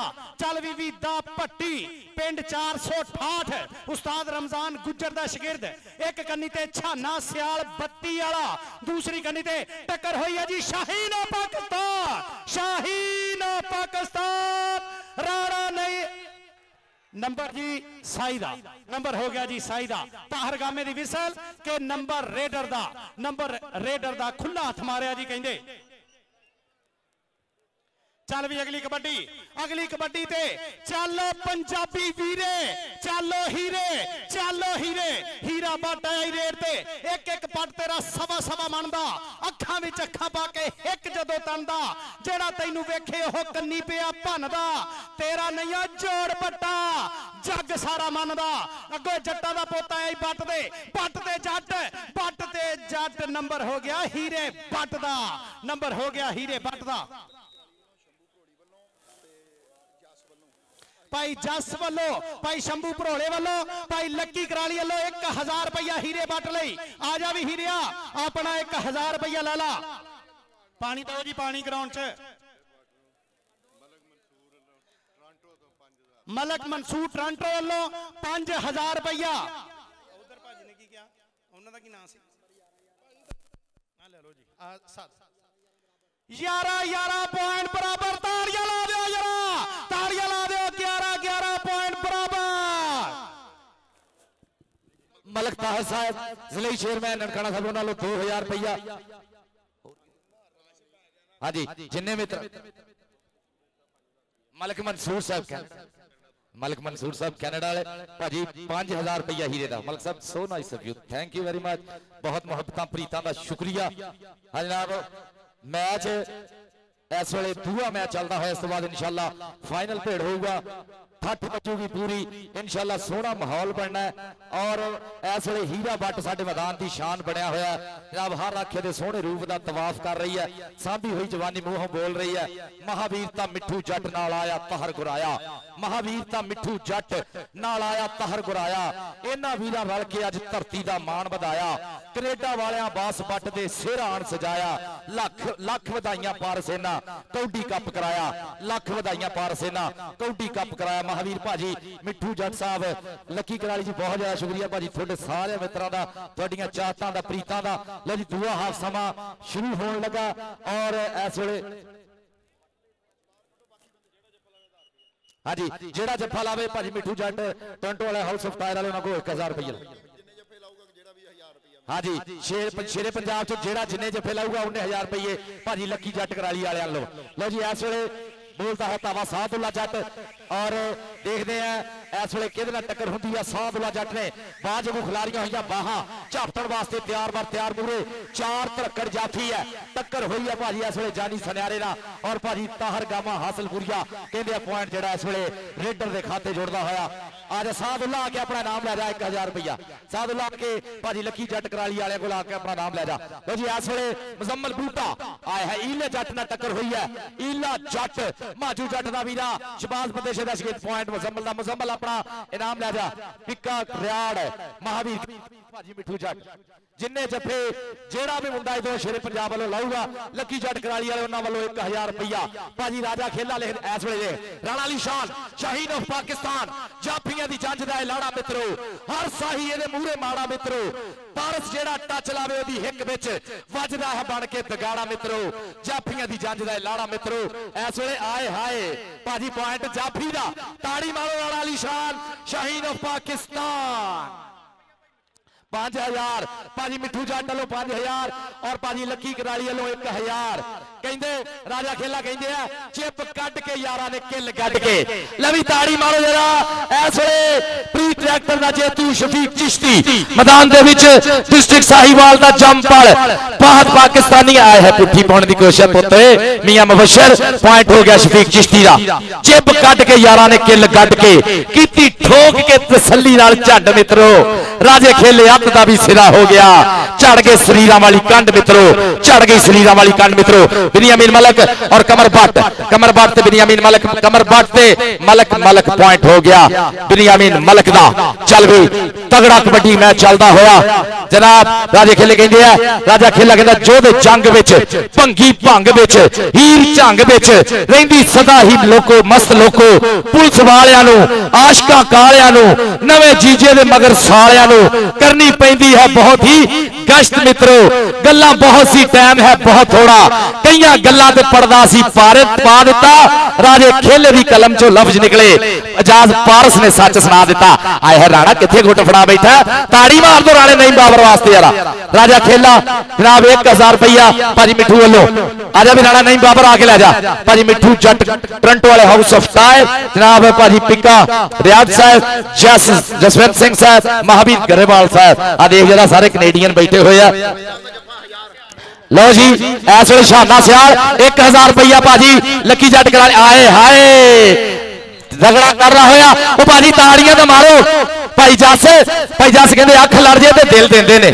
दा चल भी दा भट्टी पिंड 468 उस्ताद रमजान गुज्जर दा शागिर्द एक कन्नी ते छाना सियाल बत्ती वाला दूसरी कन्नी ते टक्कर हुई है जी शाहीन पाकिस्तान राणा नहीं नंबर जी साईदा नंबर हो गया जी साईदा ताहरगामे दी विसल के नंबर रेडर दा खुला हथ मारिया जी कहंदे चल भी अगली कबड्डी ते चलो पंजाबी वीरे चलो हीरे हीरा बट आई रेड ते एक पट तेरा सवा मनदा अखां विच अखां पा के हिक जदों तनदा जेड़ा तैनू वेखे ओह कन्नी पिया भनदा तेरा नहीं जोड़ पट्टा जग सारा मनदा अगो जट्टा दा पोता आई बट ते जट नंबर हो गया हीरे बट दा नंबर हो गया हीरे बट दा भाई जस वालों भाई शंभू भरोले वालों भाई लक्की कराली वालों 1000 रुपया हीरे बट लई आ जा भी हीरिया अपना 1000 रुपया ला ला पानी तो जी पानी ग्राउंड च मलक मंसूर टोरंटो वालों 5000 रुपया उधर भाजी ने की किया उन्होंने की नाम सी ले लो जी 11 पॉइंट बराबर तालियां ला दो जरा तालियां ला दो 11 पॉइंट बराबर मलक ताहिर साहब जिले चेयरमैन ननकाना साहब नालों 2000 रुपया हाँ जी जिन्ने मित्र मलक मंसूर साहब कैनेडा वाले भाजी 5000 रुपया हीरे दा मलक साहब so nice of you thank you very much बहुत मुहब्बतां प्रीतां दा शुक्रिया हाँ जनाब मैच इस वे दूआ मैच चलता है इस तो बाद इंशाल्लाह फाइनल भेड़ होगा ठठ बचूगी पूरी इंशाल्लाह सोहना माहौल बनना है और इस वे हीरा बट साडे मैदान की शान बनया होया जनाब हर आखे दे सोहने रूप का तवाफ कर रही है सांभी हुई जवानी मूहों बोल रही है महावीरता मिठू जट नाल आया तहर गुराया महावीरता मिठू जट नाल आया तहर गुराया इन्हां वीरां रल के अज धरती का मान वधाया कनेडा वालियां बास बट दे सिर आण सजाया लख वधाइयां पार सेना कौडी कप कराया लख वधाइयां पार सेना कौडी कप कराया महावीर भाजी मिठू जट साहब लकी कराली जी बहुत ज्यादा शुक्रिया भाजी थोड़े सारे मित्रों का थोड़ियां चाहतां दा प्रीतां दा लो जी दूआ हाफ समा शुरू होने लगा और इस वे हाँ जी जेड़ा जफा लावे भाजी मिठू जट टोरंटो वाले हाउस ऑफ टायर वाले उन्होंने 1000 रुपया हाँ जी शेरे पंजाब चो जेड़ा जिन्ने जफे लाऊगा उन्हें 1000 रुपये भाजी लकी जट कराली वाले लो जी इस वे बोलता है तावा सादुल्ला जट और देखते हैं इस वे कि टक्कर होंगी है सादुल्ला जट ने बाजबू खिलारियां हुई बाहां झापण वास्ते तैयार पूरे 4 धड़कड़ जाफी है टक्कर हुई है भाजी इस वे जानी सन्यारे ना और भाजी ताहर गामा हासिलपुरिया कहते पॉइंट जरा इस वे रेडर के खाते जुड़ता होया आज सादुल्ला आके अपना नाम लै जा 1000 रुपया सादुल्ला आके भाजी लकी जट कराली वाले को आके अपना नाम लै जा लो जी इस वे मुजम्मल बूटा आया है ईले जट ना टक्कर हुई है ईला जट माजू जट का वीरा शबाज प्रदेश का शहीद पॉइंट मुजम्मल अपना इनाम लै जा पिक्का रियाड़ महावीर भाजी मिठू जट जिन्ने जफे जेड़ा भी मुंडा दो शेरे पंजाब वालों लाऊगा लकी जट कराली वाले उन्होंने वालों 1000 रुपया भाजी राजा खेला ले इस वे राणा अली शान शाहीन ऑफ पाकिस्तान जाफियां दी जंज दा लाड़ा मित्रो हर साही ये मूहरे माड़ा मित्रो पारस जेड़ा टच लावे ओदी हिक विच वजदा है बन के दगाड़ा मित्रो जाफियां दी जंज दा लाड़ा मित्रो इस वे आए हाय भाजी पॉइंट जाफी दा ताड़ी मारो राणा अली शान शाहीन ऑफ पाकिस्तान 5000 भाजी मिठू जट वालों 5000 और भाजी लकी कराली वालों 1000 कहंदे राजा खेला कहंदे है चिप कट के यारा ने किल कट के लवी ताड़ी मारो जरा इस वे प्री ट्रैक्टर दा जेतू शफीक चिश्ती मैदान दे विच डिस्ट्रिक्ट साहिवाल दा जंपल बहुत पाकिस्तानी आए है पुट्ठी पाने दी कोशिश पुत्ते मियां मुबशर पॉइंट हो गया शफीक चिश्ती दा चिप कट के यारा ने किल कट के कीती ठोक के तसल्ली नाल झड मित्रो राजे खेले हथ दा भी सिरा हो गया चढ़ गए शरीरां वाली कंड मित्रो चढ़ गई शरीरां वाली कंड मित्रो बिनियामीन मलक और कमर बट ते बिनियामीन मलक कमर बट ते मलक पॉइंट हो गया बिनियामीन मलक दा चल भी तगड़ा कबड्डी मैच चलता होया जनाब राजे खेले कहते हैं राजा खेला कहता जोधे जंग विच भंगी भंग विच हीर झंग विच रहिंदी सदा ही लोको मस्त लोको पुलिस वालियां नूं आशकां कालियां नूं नवे जीजे दे मगर सालियां नूं करनी पैंदी है बहुत ही गश्त मित्रो गल्लां बहुत सी टाइम है बहुत थोड़ा कईयां गल्लां ते पर्दा सी पा दिता राजे खेले दी कलम चो लफ्ज निकले एजाज पारस ने सच सुना दिता आए है राणा किथे घुट फड़ा बैठा ताड़ी मार दो राणे नहीं बाबर वास्ते यार राजा खेला जनाब 1000 रुपया भाजी मिठू वालों आजा भी राणा नहीं बाबर आके लै जा भाजी मिठू जट टोरंटो वाले हाउस ऑफ टायर जनाब भाजी पिका रियाज साहब जसवंत सिंह साहब महावीर गरेवाल साहब आ देख जरा सारे कनेडियन बैठे हुए हैं लो जी इस वे शाना सियाल 1000 रुपया भाजी लकी जट करा आए हाय झगड़ा कर रहा होया वो भाजी ताड़ियां तो मारो भाई जस कहते अख लड़ जाए तो दिल देंदे ने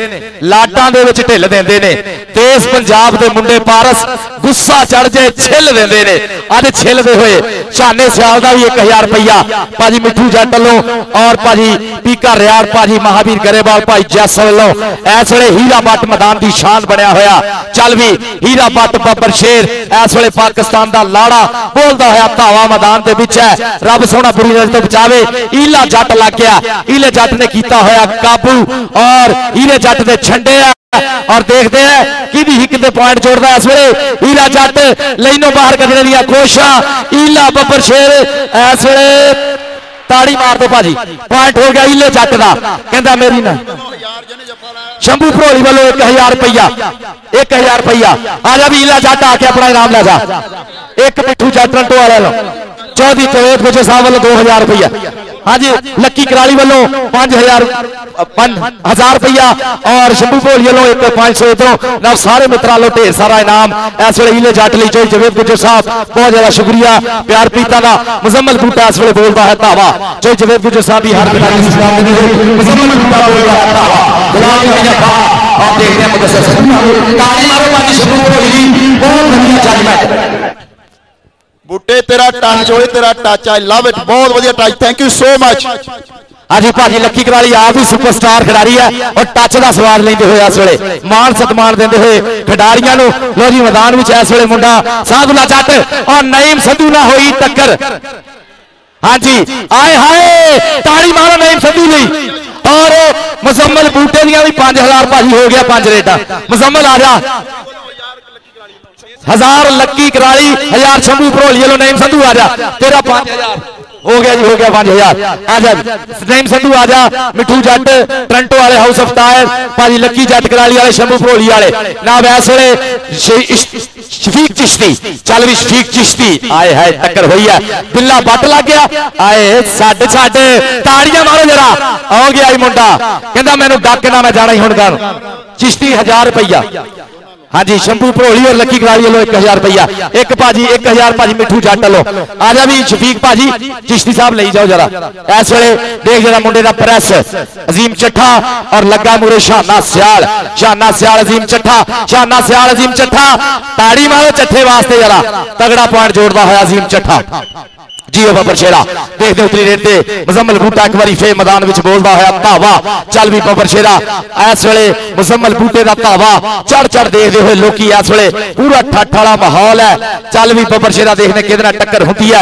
लाटां दे विच ढिल देंदे ने देश पंजाब दे मुंडे पारस गुस्सा चढ़ जाए छिल देंदे ने अज छिलदे होए शाने सियाल दा भी 1000 रुपया भाजी मिठू जट वालों और भाजी पीका रियाड़ भाजी महावीर गरेवाल भाई जैस वालों इस वे हीरा बट मैदान की शान बनया होया चल भी हीरा बट बब्बर शेर इस वे पाकिस्तान का लाड़ा बोलता होया धावा मैदान के विच है रब सोना बुरी नजर तो बचावे ईला जट लग गया ईले जट ने किया होया काबू और ईले जट ने छंडे और देखते हैं कि हिक दे पॉइंट जोड़ता है इस वे हीरा जट लाइनों बाहर कदने दियां कोशिशां ईला बब्बर शेर इस वे ताड़ी मार दो भाजी पॉइंट हो गया ईले जट का कहता मेरी ना शंभू भरोली वालों 1000 रुपया 1000 रुपया आजा भी ईला जट आके अपना इनाम लै जा एक मिठू जट टोरंटो वाले चौधरी जवेद गुजर साहब वालों 2000 रुपया हाँ जी लक्की कराली वालों 5000 रुपया और शंभू भोली वालों 500 इधरों ना सारे मित्रों वालों ढेर सारा इनाम इस वे ईले जट ली चौधरी जवेद गुजर साहब बहुत ज्यादा शुक्रिया प्यार पीता का मुजम्मल बूटा इस वे बोलता है धावा चौधरी जवेद गुजर साहब भी हर मुजम्मल बूटा बोलता है धावा आप देखते हैं मुदस्सिर ताली मारो बाकी शंभू भोली बहुत बढ़िया जजमेंट बूटे तेरा टच होए तेरा टच आई लव इट बहुत बढ़िया touch thank you so much हाँ जी भाजी लक्की कराली आप भी सुपरस्टार खिडारी है और टच का स्वाद लेंदे हुए इस वे मान सत्मान देंदे हुए खिडारियां नु लो जी मैदान में इस वे मुंडा साधुला जट और नईम संधू ना हुई टक्कर हाँ जी आए हाय ताड़ी मारो नईम संधू नहीं और मुजम्मल बूटे दियां भी 5000 भाजी हो गया 5 रेटा मुजम्मल आ जा 1000 लक्की कराली 1000 शंभू भरोली वालों नईम संधू आ जा तेरा 5000 हो गया जी हो गया 5000 आजा नईम संधू आजा मिठू जट टोरंटो वाले हाउस ऑफ टायर भाजी लक्की जट कराली वाले शंभू भरोली वाले ना वैस वे शफीक चिश्ती चल भी शफीक चिश्ती आए है टक्कर हुई है बिल्ला बट लग गया आए छड छड ताड़ियां मारो जरा आ गया मुंडा कहता मैनू डक ना मैं जाना ही हुण गल चिश्ती 1000 रुपया हाँ जी शंभू भरोली और लक्की कराली वालों 1000 रुपया एक भाजी 1000 भाजी मिठू जट वालों आजा भी शफीक भाजी चिश्ती साहब ले जाओ जरा इस वे देख जरा मुंडे का प्रेस अजीम चट्ठा और लगा मुरे शाना सियाल अजीम चट्ठा शाना सियाल अजीम चट्ठा ताड़ी मारो चट्ठे वास्ते जरा तगड़ा पॉइंट जोड़ता है अजीम चट्ठा जियो बब्बर शेरा देखते उतरी रेट से मुजम्मल बूटा एक बार फिर मैदान में बोलता है धावा चल भी बब्बर शेरा इस वे मुजम्मल बूटे का धावा चढ़ चढ़ देखते हुए लोग इस वे पूरा ठठ वाला माहौल है चल भी बब्बर शेरा देखने कि टक्कर होती है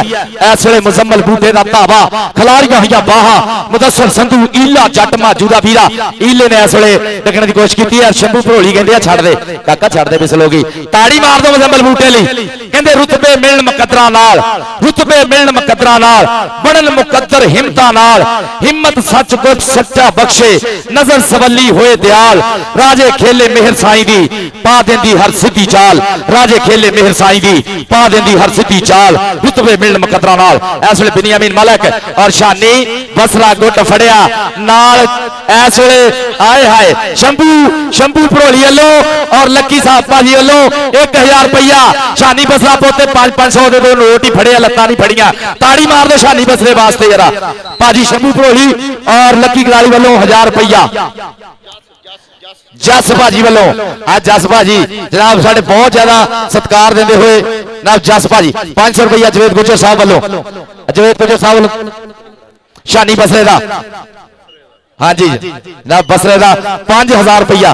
इस वे मुजम्मल बूटे का धावा खिलाड़ियां हुई बाह मुदस्सिर संधू ईला जट मौजूदा वीरा ईले ने इस वे डकने की कोशिश की है शंभू भरोली कहते छड़ दे काका छड़ दे फिसल होगी ताड़ी मार दो मुजम्मल बूटे लिए कहते रुतबे मिलन मुकद्दरां नाल रुतबे मिलन मुकद्दरां नाल बनन मुकद्दर हिम्मतां नाल हिम्मत सच कुछ सच्चा बख्शे नजर सवली होए दयाल राजे खेले मेहर साईं दी पा देंदी हर सिद्धी चाल राजे खेले मेहर साईं दी पा देंदी हर सिद्धी चाल रुतबे मिलन मुकद्दरां नाल इस वे बिनियामीन मलक और शानी बसरा गुट फड़िया नाल इस वे आए हाय शंभू भरोली वालों और लक्की साहब भाजी वालों 1000 रुपया शानी बसरा पोते 500 दे दो नोट ही फड़िया लत्तां नहीं फड़िया ताड़ी मार दो शानी बसरे वास्ते जरा भाजी शंभू भरोली और लक्की कराली वालों 1000 रुपया जस भाजी वालों आज जस भाजी जनाब साढ़े बहुत ज्यादा सत्कार देते हुए जनाब जस भाजी 500 रुपया जवेद गुजर साहब वालों जवेद गुजर साहब वालों शानी बसरे का हाँ जी जनाब बसरे का 5000 रुपया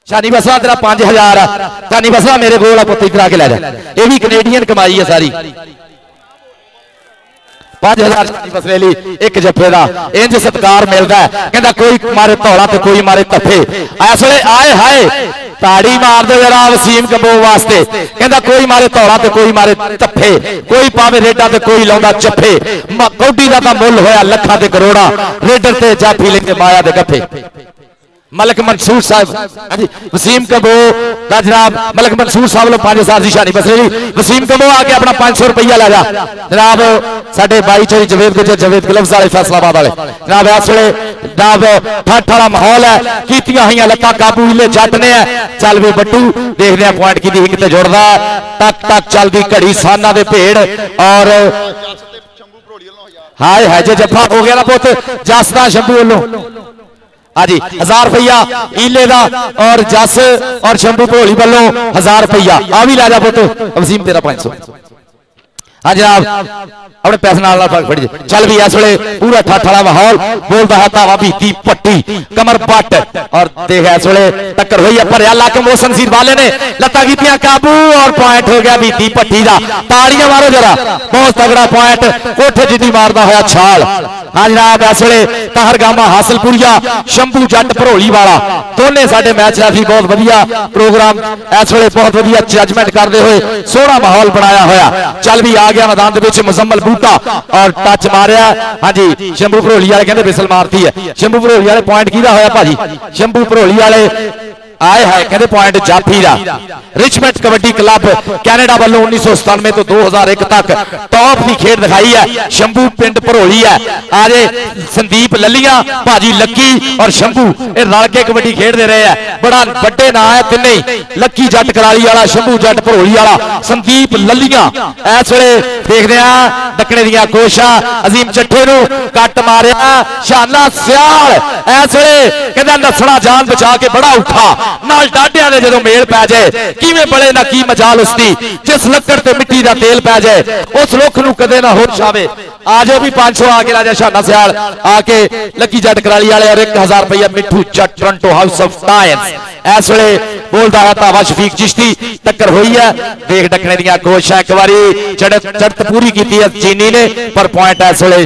शानी बसरा तेरा 5000 शानी बसरा मेरे कोल पुत्ती करा के लै जा ये भी कनेडियन कमाई है सारी 5000 शानी बसरे लिए एक जफे का इंज सत्कार मिलता है कहता कोई मारे धौला तो कोई मारे तफे इस वे आए हाय ताड़ी मार दे जरा वसीम कंबो वास्ते कहता कोई मारे धौला तो कोई मारे तफे कोई पावे रेडा तो कोई लाउंदा चफे कौडी का मुल होया लखा ते करोड़ा रेडर ते जाफी लेके माया दे गफे मलक मंसूर साहब हाँ जी वसीम कंबो का जनाब मलक मंसूर साहब लो 5000 की शानी बसरे वसीम कंबो आके अपना 500 रुपया लै जा जनाब साडे बाई चोरी जवेद गुजर जवेद ग्लव्स वाले फैसलाबाद वाले जनाब इस वे जनाब ठठ वाला माहौल है कीतियां हुई लत्तां काबू हिले जट ने चल भी बट्टू देखते हैं पॉइंट की हिक ते जुड़दा तक तक चलदी घड़ी साना दे भेड़ और हाय हाय जे जफा हो गया ना पुत जसदा शंभू वालों हाँ जी 1000 रुपया ईले का और जस और शंभू भोली वालों 1000 रुपया आ भी लै जा पुत वसीम तेरा 500 हाँ जनाब अपने पैसे नाल फड़ी चल भी इस वे पूरा ठठ वाला माहौल बोलता है धावा बीती पट्टी कमर पट और देख इस वे टक्कर हुई है भरया लक मोहसन सीर वाले ने लत्ता कीतियां काबू और पॉइंट हो गया बीती पट्टी का ताड़ियां मारो जरा बहुत तगड़ा पॉइंट कोठे जिद्दी मारदा होया छाल हाँ जनाब इस वे कहरगामा हासिलपुरिया शंभू जट भरोली वाला दोनों साडे मैच रैफरी बहुत वधिया प्रोग्राम इस वे बहुत वधिया जजमेंट करते हुए सोहना माहौल बनाया होया चल भी आ गया मैदान के मुजम्मल बूटा और टच मारिया हाँ जी शंभू भरोली वाले कहते बिसल मारती है शंभू भरोली वाले पॉइंट किहदा होया भाजी शंभू भरोली वाले आए है कहते पॉइंट जाफी दा रिचमंड कबड्डी क्लब कैनेडा वालों 1997 तो 2001 तक टॉप की खेड दिखाई है शंभू पिंड भरोली है आज संदीप ललिया भाजी लक्की और शंभू ये रल के कबड्डी खेडते रहे हैं बड़ा बड़े ना है तिने लक्की जट कराली वाला शंभू जट भरोली वाला संदीप ललिया इस वे देखते हैं दक्षिणे दियां कोशा अजीम चट्ठे नूं कट मारिया शाना सियाल इस वे कहता नसना जान बचा के बड़ा उठा नाल डाडियां दे जदों मेल पै जाए किवें बड़े ना की मजाल उसदी जिस लक्कड़ ते मिट्टी दा तेल पै जाए उस रुख नूं कदे ना होश आवे आजो भी 500 आके ला जा शाना सियाल आके लकी जट कराली वाले और 1000 रुपया मिठू जट टोरंटो हाउस ऑफ टायर्स इस वे बोलता है धावा शफीक चिश्ती टक्कर हुई है देख डकने दियां कोशिशां एक बारी चढ़त पूरी की है चीनी ने पर पॉइंट इस वे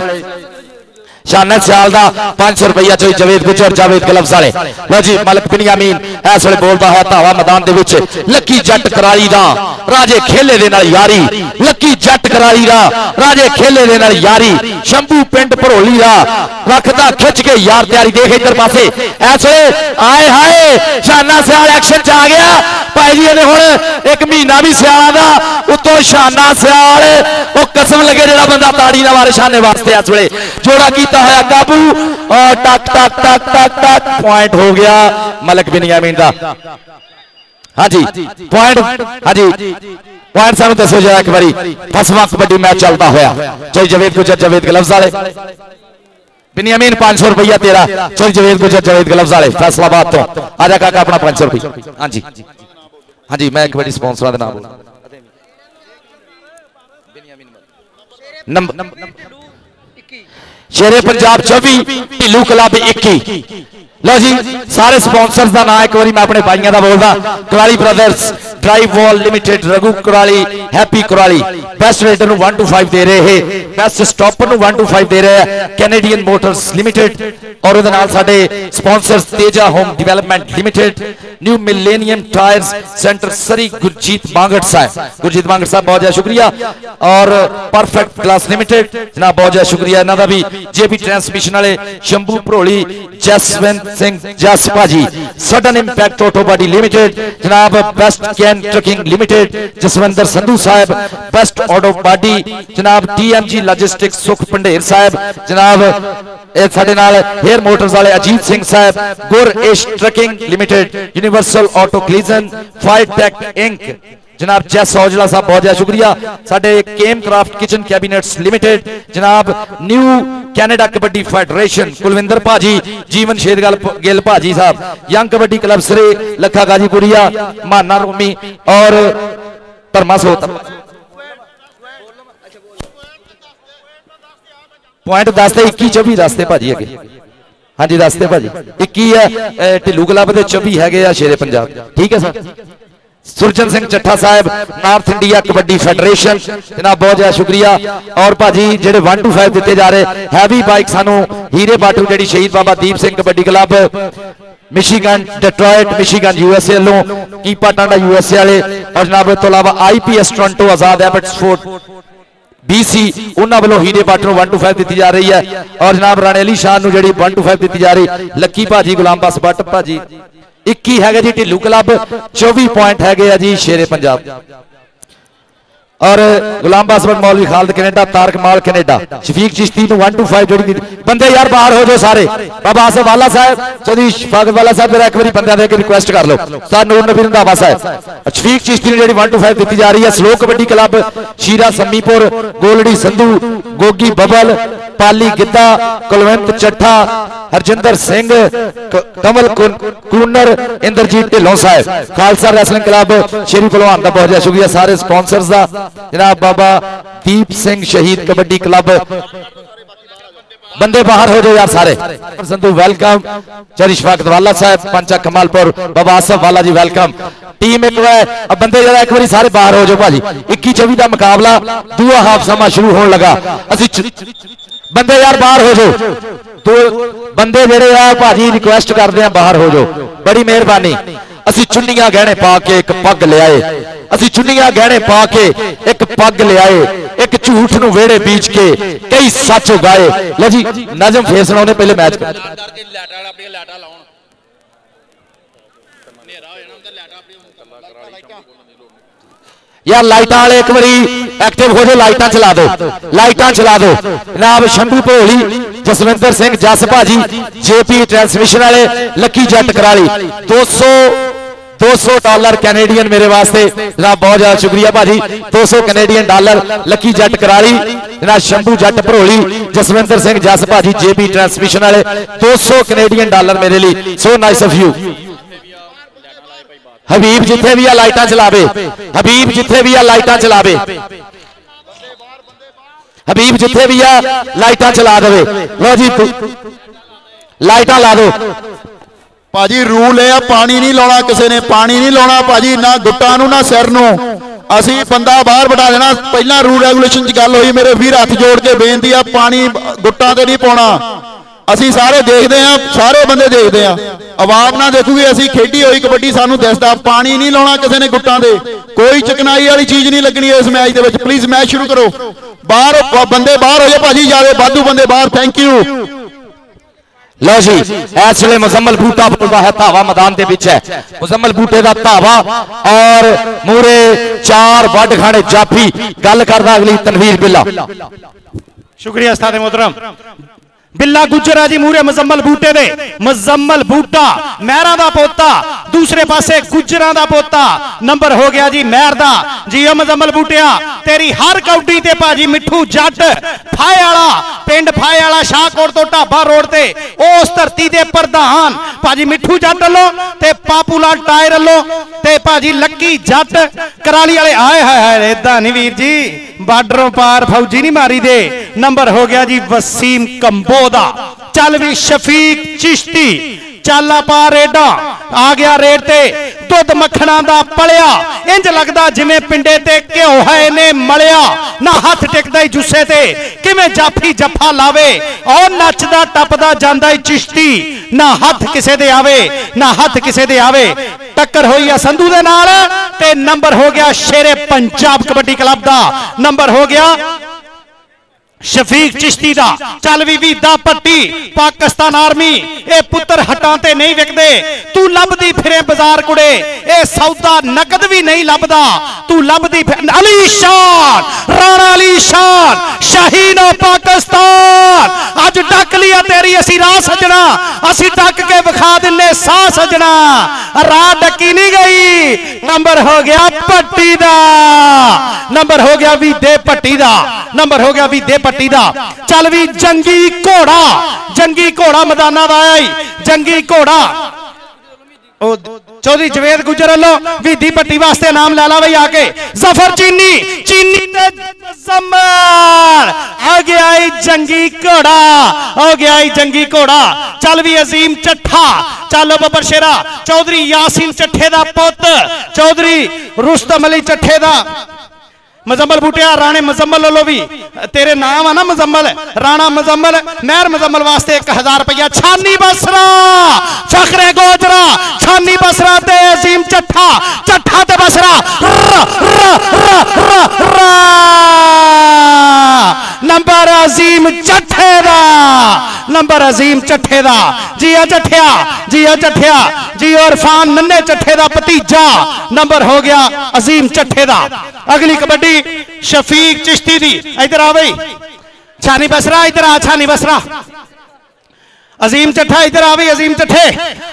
शाना सियाल का 500 रुपया चोई जवेद गुजर जावेद ग्लव्स वाले लो जी मलक बिनियामीन इस वे बोलता है धावा मैदान दे विच लकी जट कराली दा राजे खेले दे नाल यारी लकी जट कराली दा राजे खेले दे नाल यारी शंभू पिंड भरोली दा रखदा खिच के यार तैयारी देख इधर पासे इस वे आए हाय शाना सियाल एक्शन च आ गया भाई जी ने हुण एक महीना भी सियाला दा उत्तों शाना सियाल वो कसम लगे जेड़ा बंदा ताड़ी ना मारे शाने वास्ते इस वे जोड़ा की है काबू और टक टक टक टक टक पॉइंट हो गया मलक बिनियामीन दा हाँ जी पॉइंट हाँ जी पॉइंट सानू दसो जरा एक बारी 10वां कबड्डी मैच चलता होया चाहे जवेद गुजर जवेद ग्लव्स वाले बिनियामीन 500 रुपया तेरा चाहे जवेद गुजर जवेद ग्लव्स वाले फैसलाबाद तो आजा काका अपना 500 रुपया हाँ जी हाँ जी मैं कबड्डी स्पॉन्सर का नाम नंबर शेरे पंजाब 24 ढिल्लू क्लब 21 लो जी सारे स्पॉन्सर्स का नाम एक बार मैं अपने भाइयों का बोलदा Kurali brothers drive wall limited Raghu Kurali happy Kurali best raider 125 दे रहे हैं बेस्ट स्टॉपर 125 दे रहे हैं कैनेडियन मोटर्स लिमिटेड और उहदे नाल साडे sponsors Teja home development limited new millennium tyres centre सरी गुरजीत मांगट साहब बहुत बहुत शुक्रिया और परफेक्ट ग्लास लिमिटेड जनाब बहुत बहुत शुक्रिया इन्हां दा भी जेपी ट्रांसमिशन वाले शंभू भरोली जसवंत सिंह जस भाजी sudden impact auto body limited जनाब best can trucking limited Jasvinder Sandhu साहब बेस्ट ऑटो बॉडी जनाब टीएमजी लॉजिस्टिक्स सुख पंडेर साहब जनाब साडे नाल हेयर मोटर्स वाले अजीत सिंह साहब Gur Ash trucking limited universal auto collision fight tech inc जनाब जैस औजला साहब बहुत बहुत शुक्रिया साडे केम क्राफ्ट किचन कैबिनेट्स लिमिटेड जनाब new Canada kabaddi federation Kulwinder भाजी जीवन शेरगल गिल भाजी साहब यंग कबड्डी क्लब श्री लखा गाजीपुरिया माना रोमी और धर्मा सोत पॉइंट दसते 21-24 दसते भाजी अगे। हाँ जी दसते भाजी 21 है ढिल्लू क्लब के 24 है शेरे पंजाब। ठीक है सर। सुरजन सिंह चट्ठा साहब नॉर्थ इंडिया कबड्डी फेडरेशन जनाब बहुत ज्यादा शुक्रिया। और भाजी जेडे 1 to 5 दिते जा रहे हैवी बाइक सानू हीरे Batu ji Shaheed Baba Deep Singh kabaddi club Michigan Detroit Michigan USA वालों कीपा टांडा यूएसए वाले और जनाब इस तो अलावा आईपीएस टोरंटो आजाद एबट्सफोर्ड बीसी उन्होंने वालों हीरे बाटू 1 to 5 दी जा रही है। और जनाब राणे अली शाह जी 1 to 5 दी जा रही लक्की भाजी गुलाम बस भट्ट भाजी 21 है जी ढिल्लू क्लब 24 पॉइंट है जी शेरे पंजाब। और गुलाम बासवट मौलवी खालिद कनेडा तारक माल कनेडा शफीक चिश्ती 1 to 5 जोड़ी बंदे यार बाहर हो जाओ सारे। बाबा आसफ वाला साहब चौधरी शफाकत वाला साहब मेरा एक बार बंदे देके रिक्वेस्ट कर लो सर नूर नबी रंधावा साहब। शफीक चिश्ती ने जी 1 to 5 दी जा रही है। स्लो कबड्डी क्लब शीरा समीपुर गोलड़ी संधू गोगी बबल पाली गिद्दा कुलवंत चट्ठा हरजिंदर सिंह कमल कूनर इंद्रजीत ढिल्लों साहब खालसा रैसलिंग क्लब शेरी पहलवान का बहुत ज्यादा शुक्रिया सारे स्पॉन्सर्स का जनाब बाबा दीप सिंह शहीद कबड्डी क्लब बंदे बाहर हो जाओ यार सारे। संधू वेलकम चौधरी शफाकत वाला साहब पंचा कमालपुर बाबा आसफ वाला जी वेलकम टीम एक अब बंदे जरा एक बार सारे बाहर हो जाओ भाजी 21-24 का मुकाबला दूआ हाफ समा शुरू होने लगा बंदे यार बाहर हो जाओ तो बंदे जेड़े आ भाजी रिक्वेस्ट करते हैं बाहर हो जाओ बड़ी मेहरबानी। असी चुन्नियां गहने पा के एक पग ले आए असी चुन्नियां गहने पा के एक पग ले आए एक झूठ नूं वेड़े बीच के कई सच उगाए। लो जी नजम फेर सुनाओ पहले मैच यार लाइटा वाले एक बारी एक्टिव हो जाओ लाइटा चला दो जनाब शंभू भोली जसविंदर सिंह जस भाजी जेपी ट्रांसमिशन वाले लकी जट कराली $200 कैनेडियन मेरे वास्ते जनाब बहुत ज्यादा शुक्रिया भाजी। $200 कैनेडियन लकी जट कराली जनाब शंभू जट भरोली जसविंदर सिंह जस भाजी जेपी ट्रांसमिशन वाले $200 कैनेडियन मेरे लिए सो नाइस ऑफ यू। हबीब जिथे भी लाइटा चलावे हबीब जिथे भी लाइटा चलावे हबीब जिथे भी लाइटा चला दे। लो जी लाइटा ला दो भाजी रूल है पानी नहीं लाना किसी ने पानी नहीं लाना भाजी ना गुट्टा ना सिर नूं असी बंदा बाहर बिठा देना। पहला रूल रेगुलेशन च गल हुई मेरे वीर हाथ जोड़ के बेनती है पानी गुट्टा ते नहीं पाउणा असी सारे देखते हैं सारे बंदे देखते हैं आवाम ना देखूगी असी खेडी हुई कबड्डी सानू दसदा पानी नहीं लाना किसी ने गुट्टां दे कोई चकनाई वाली चीज नहीं लगनी इस match they which. Please match शुरू करो बाहर बंदे बाहर हो जाए भाजी जावे वाधू बंदे बाहर थैंक यू। लो जी इस वे मुजम्मल बूटा बोलता है धावा मैदान के पिछ है मुजम्मल बूटे का धावा और मूरे 4 वड खाने जाफी गल करदा अगली तनवीर बिल्ला शुक्रिया उस्ताद मोहतरम बिल्ला गुजरा जी मूरे मुजम्मल बूटे दे मुजम्मल बूटा महरा दा पोता दूसरे पासे गुजरा दा पोता नंबर हो गया जी महर दा जी मुजम्मल बूटिया तेरी हर कौडी ते भाजी मिठू जट फाए वाला पिंड फाए वाला शाहकोट तो ढाबा रोड ते उस धरती दे प्रधान भाजी मिठू जट लो ते पापूलाल टायर लो ते भाजी लक्की जट कराली वाले आए हाय इदा नहीं वीर जी बार्डरों पार फौजी नहीं मारी दे। नंबर हो गया जी वसीम कंबोदा चल भी शफीक चिश्ती चाला पा रेडा आ गया रेड ते दुध मखणा दा पलिया इंज लगदा जिवें पिंडे ते घ्यो है ने मलिया ना हथ टिकदा ही जुस्से ते किवें जाफी जफा लावे और नचदा टपदा जांदा ही चिश्ती ना हथ किसे दे आवे ना हथ किसे दे आवे। टक्कर होई है संधू दे नाल ते नंबर हो गया शेरे पंजाब कबड्डी क्लब दा नंबर हो गया शफीक चिश्ती दा चल भी वीदा पट्टी पाकिस्तान आर्मी ए पुत्र हटां ते नहीं विकदे तू लभदी फिरे बाजार कुड़े ए सौदा नकद भी नहीं लभदा तू लभदी अली शान राणा अली शान शाहीन पाकिस्तान अज डक लिया तेरी असी राह सजना असी डक के विखा दिने सा सजना राह डकी नहीं गई। नंबर हो गया पट्टी दा नंबर हो गया वीदे पट्टी दा नंबर हो गया वीदे पट्टी दा चल भी जंगी घोड़ा मैदाना दा आया जंगी घोड़ा चौधरी जवेद गुजर वालों विधि भट्टी वास्ते नाम ला ला भाई आके जफर चीनी चीनी ते जमर आ गया ही जंगी घोड़ा हो गया ही जंगी घोड़ा चल भी अजीम चट्ठा चलो बब्बर शेरा चौधरी यासीन चट्ठे दा पुत चौधरी रुस्तम अली चट्ठे दा मजम्मल बूटिया राणे मजम्मल लो भी तेरे नाम है ना मजम्मल राणा मजम्मल मेहर मजम्मल वास्ते 1000 रुपया छानी बसरा फखरे गोजरा छानी बसरा ते अजीम चट्ठा चट्ठा ते बसरा नंबर अजीम चट्ठे दा नंबर अजीम चट्ठे दा जिया चट्ठिया जिया चट्ठिया जी इरफान नन्हे चट्ठे दा भतीजा नंबर हो गया अजीम चट्ठे दा अगली कबड्डी शफीक चिश्ती दी इधर आ भाई छानी बसरा इधर आ छानी बसरा अजीम चट्ठा इधर आ भाई अजीम चट्ठे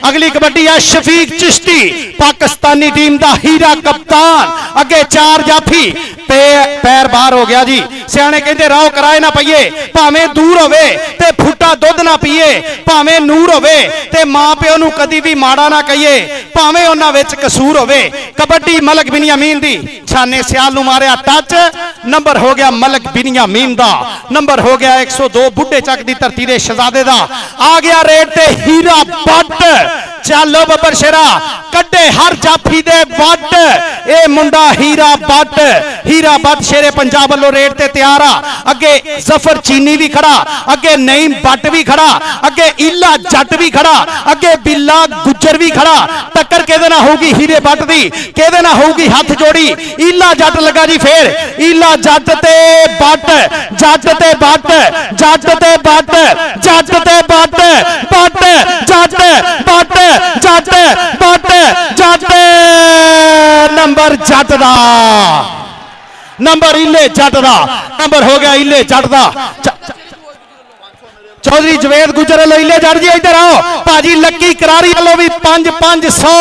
अगली कबड्डी है शफीक चिश्ती पाकिस्तानी टीम दा हीरा कप्तान अगे 4 जाफी पैर बाहर हो गया जी सियाने कहते राह कराए ना पईए भावें दूर होवे ते फुटा दुध ना पीए भावें नूर होवे ते मां प्यो नू कदी भी माड़ा ना कहिए भावें उन्हां विच कसूर होवे कबड्डी मलक बिनियामीन दी छाने सियाल नू मारिया टच नंबर हो गया मलक बिनियामीन दा नंबर हो गया 102 बुढ़े चक दी धरती दे शहजादे दा आ गया रेड ते हीरा बट चलो बब्बर शेरा कड्डे हर जाफी दे वट ए मुंडा हीरा बट शेरे पंजाब वालों रेड ते तैयार आ अगे जफर चीनी भी खड़ा अगे नईम बट भी खड़ा अगे इला जट भी खड़ा अगे बिल्ला गुज्जर भी खड़ा टक्कर केदे ना होगी हीरे बट दी केदे ना होगी हाथ जोड़ी इला जट लगा जी फेर इला जट ते बट जट ते बट जट ते बट जट ते बट बट जट बट जट बट जट नंबर जट दा नंबर इले जट दा नंबर हो गया इले जट दा चौधरी जवेद गुजर लो इले जट जी इधर आओ भाजी लक्की करारी वालों भी 5-500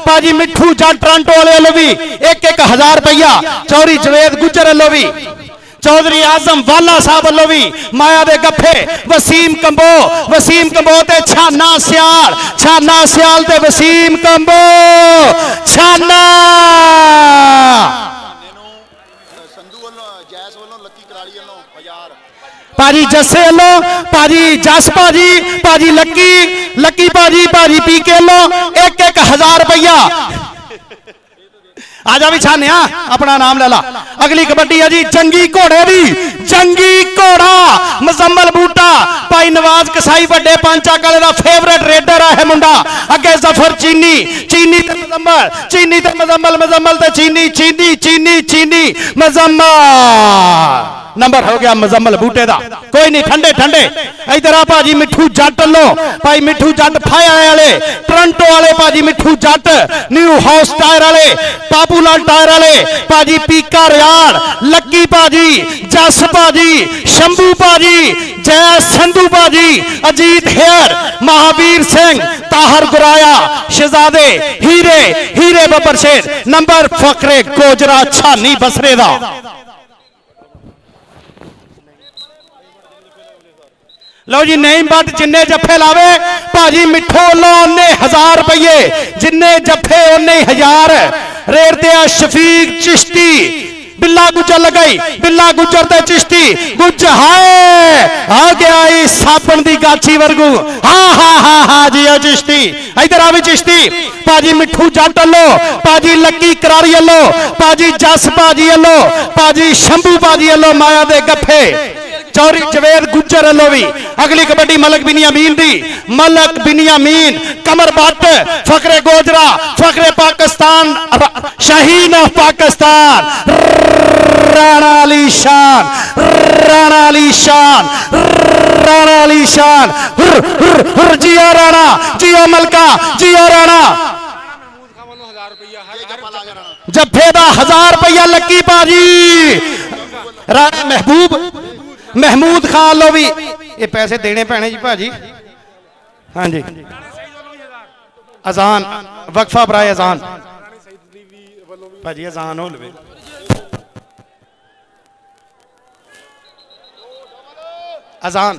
भाजी मिठू जट टोरंटो वाले वालों भी 1-1 रुपया चौधरी जवेद गुजर वालों भी चौधरी आजम वाला साहब वालों भी माया दे गफे वसीम कंबो ते छाना सियाल ते वसीम कंबो छाना पाजी जस्से लो पाजी जस पाजी लक्की पाजी पीके लो 1-1 रुपया आजा भी छाने अपना नाम ले ला अगली कबड्डी है जी जंगी घोड़े दी जंगी घोड़ा मजम्मल बूटा भाई नवाज कसाई वड्डे पांचा काले दा फेवरेट रेडर है मुंडा अगे जफर चीनी ते मजम्मल ते चीनी मजम्मल नंबर हो गया मजम्मल बूटे दा कोई नहीं ठंडे इधर आ भाजी मिठू जट लो भाई मिठू जट फाया वाले टोरंटो वाले भाजी मिठू जट न्यू हाउस टायर वाले पापूलाल टायर वाले भाजी पीका रियाड़ लक्की भाजी जस भाजी शंभू भाजी जय संधू भाजी अजीत हेयर महावीर सिंह ताहर गुराया शहजादे हीरे बब्बर शेर नंबर फकरे गोजरा छानी बसरे दा लो जी नईम बट जिन्ने जफे लावे भाजी मिठो लो 1000 रुपये जिन्ने जफे 1000 रेट ते शफीक चिश्ती बिल्ला गुजर लगाई बिल्ला गुजर ते चिश्ती गुज हाय आ गया साबन दी गाछी वर्गू हाँ जी चिश्ती इधर आ भी चिश्ती भाजी मिठू जट लो भाजी लक्की करारी लो भाजी जस भाजी लो भाजी शंभू भाजी लो माया दे गफे चौधरी जवेद गुज्जर लो भी अगली कबड्डी मलक बिनियामीन कमर बट फकरे गोजरा फकरे पाकिस्तान शाहीन ऑफ पाकिस्तान राणा अली शान जिया राणा जिया मलका जिया राणा जफे दा 1000 रुपया लक्की बाजी राणा महमूद खान लो भी ये पैसे देने पैने जी भाजी हाँ जी अजान वक्फा बराए अजान भाजी अजान हो लवे अजान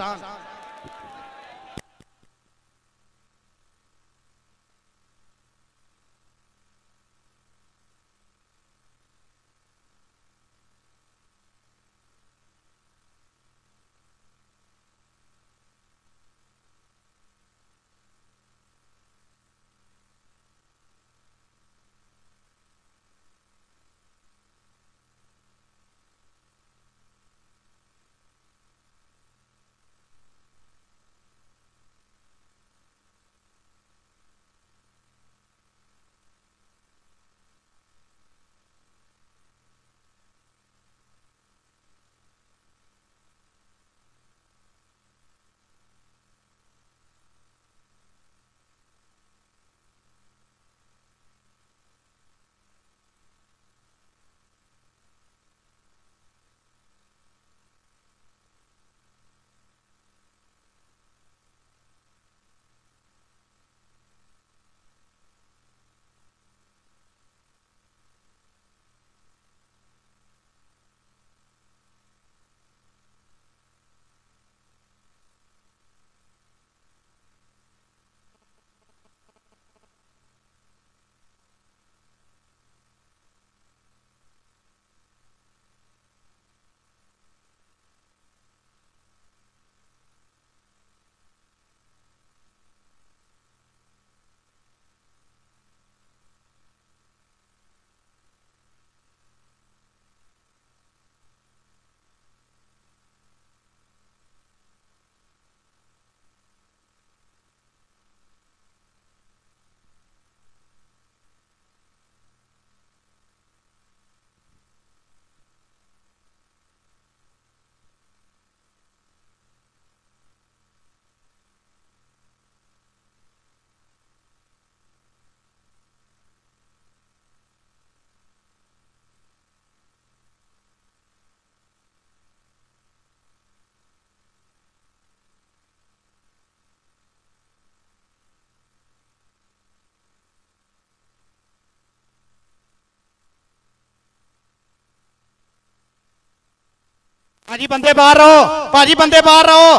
भाजी बंदे बाहर रहो, भाजी बंदे बाहर रहो,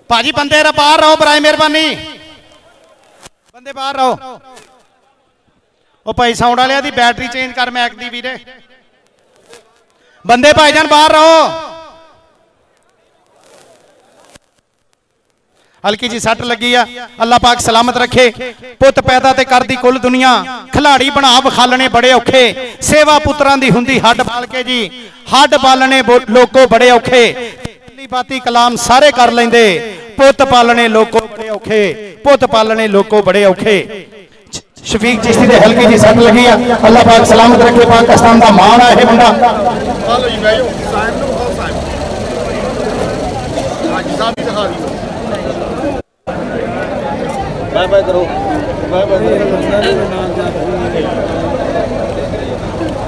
भाजी बंदे बाहर रहो, बराए मेहरबानी, बंदे बाहर रहो। ओ भाई साउंड वाले दी बैटरी चेंज कर मैक दी वीरे, बंदे भाईजान बाहर रहो। हल्की जी सट लगी आ, अल्लाह पाक सलामत रखे। पुत पैदा ते कर दी कुल दुनिया, खिलाड़ी बना विखालने बड़े औखे, सेवा पुत्रां दी हुंदी हड्ड बाल के जी, हड्ड बालने लोको बड़े औखे, बाती कलाम सारे कर लेंदे, पुत पालने लोको बड़े औखे, पुत पालने लोको बड़े औखे। शफीक चिश्ती दे हल्की जी सट लगी आ, अल्लाह पाक सलामत रखे। पाकिस्तान दा मान है बंदा। बाय बाय करो, बाय बाय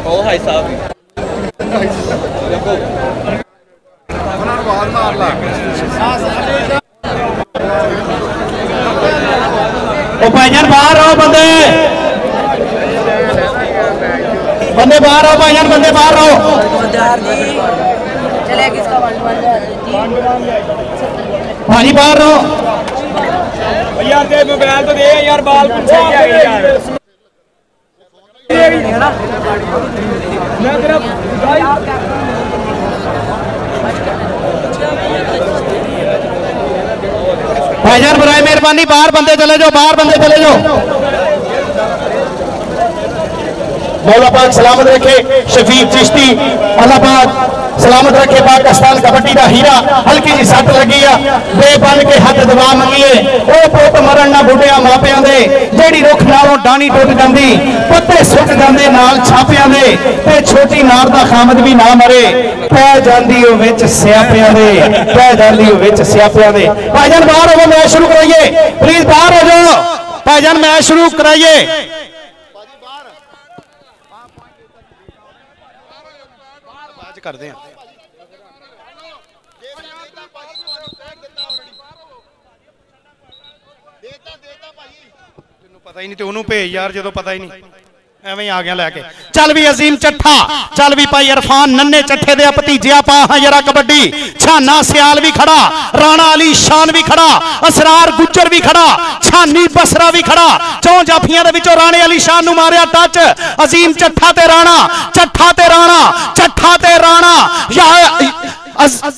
ओ भाई साहब देखो ਉਹਨਾਂ ਨੂੰ ਆਵਾਜ਼ ਮਾਰ ਲਾ। ओ भाईजान बाहर आओ, बंदे बंदे बाहर आओ, भाईजान बंदे बाहर आओ। भाजी बाहर रहो यार, दे मोबाइल तो दे यार, बाल पीछे क्या है यार। मैं तेरा भाईजान बराए मेहरबानी बाहर बंदे चले जाओ, बाहर बंदे चले जाओ। मौला पाक सलामत रखे। शफीक चिश्ती अल्लाह पाक सलामत रखे। पाकिस्तान कबड्डी का हीरा, हल्की जी सट लगी आ, बेबन के हथ दवा मंगीए, ओ पुत मरण ना बुढ़िया मापियां दे, जेड़ी रुख नालों डानी टुट जांदी, पत्ते सुट जांदे नाल छापियां दे, ते छोटी नार दा खामद भी ना मरे, पै जांदी ओ विच स्यापियां दे, पै जांदी ओ विच स्यापियां दे। भाईजान बाहर हो, मैच शुरू कराइए प्लीज, बाहर हो जाओ भाईजान, मैच शुरू कराइए। करते हैं पता ही नहीं तो उन्होंने भेज यार, जो पता ही नहीं एवं आ गया लैके। चल भी अजीम चट्ठा, चल भी भाई इरफान नन्ने चट्ठे दे भतीजे पा हाँ जरा कबड्डी। छाना सियाल भी खड़ा, राणा अली शान भी खड़ा, असरार गुज्जर भी खड़ा, छानी बसरा भी खड़ा। चौ जाफियां दे विचों राणे अली शान नु मारिया टच। अजीम चट्ठा ते राणा, चट्ठा ते राणा, चट्ठा ते राणा, या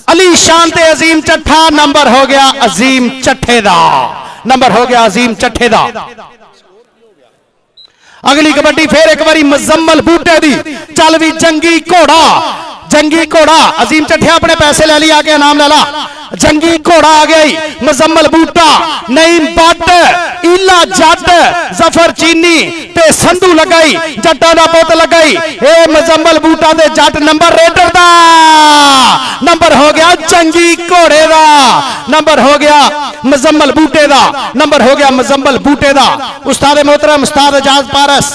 अली शान ते अजीम चट्ठा। नंबर हो गया अजीम चट्ठे दा, नंबर हो गया अजीम चट्ठे दा। अगली कबड्डी फिर एक बारी मुजम्मल बूटे दी। चल भी जंगी घोड़ा, जंगी घोड़ा अजीम चट्ठिया अपने पैसे ले लिया, आके नाम ले ला। जंगी घोड़ा आ गई, मुजम्मल बूटा, नईम बट, इला जट, जफर चीनी ते संधू लगाई, जट्टा दा पुत लगाई। ए मुजम्मल बूटा दे जट नंबर रेडर दा, नंबर हो गया जंगी घोड़े दा, नंबर हो गया मुजम्मल बूटे दा, नंबर हो गया मुजम्मल बूटे दा। उस्ताद मोहतरम उस्ताद एजाज पारस।